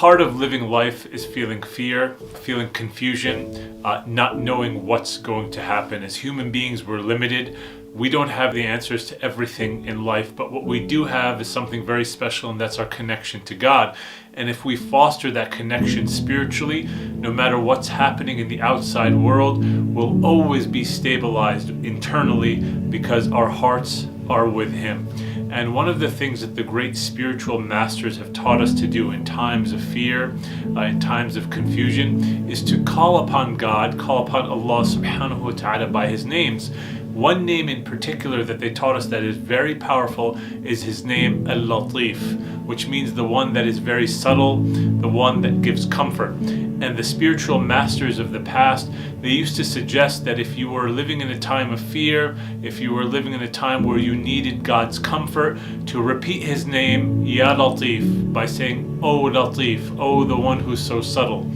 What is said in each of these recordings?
Part of living life is feeling fear, feeling confusion, not knowing what's going to happen. As human beings, we're limited. We don't have the answers to everything in life, but what we do have is something very special, and that's our connection to God. And if we foster that connection spiritually, no matter what's happening in the outside world, we'll always be stabilized internally because our hearts are with Him. And one of the things that the great spiritual masters have taught us to do in times of fear, in times of confusion, is to call upon God, call upon Allah subhanahu wa ta'ala by His names. One name in particular that they taught us that is very powerful is His name Al-Latif, which means the one that is very subtle, the one that gives comfort. And the spiritual masters of the past, they used to suggest that if you were living in a time of fear, if you were living in a time where you needed God's comfort, to repeat His name, Ya Latif, by saying, O Latif, O the one who's so subtle,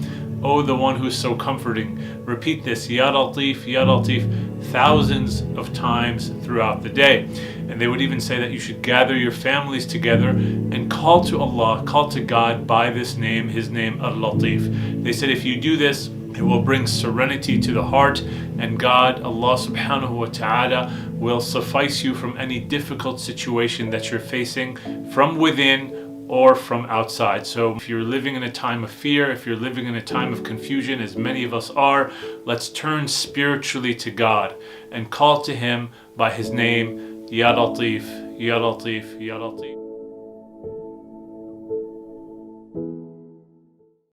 O the one who's so comforting. Repeat this, Ya Latif, Ya Latif, thousands of times throughout the day. And they would even say that you should gather your families together and call to Allah, call to God by this name, His name Al-Latif. They said if you do this, it will bring serenity to the heart, and God, Allah subhanahu wa ta'ala, will suffice you from any difficult situation that you're facing from within or from outside. So if you're living in a time of fear, if you're living in a time of confusion, as many of us are, let's turn spiritually to God and call to Him by His name, Ya Latif, Ya Latif, Ya Latif.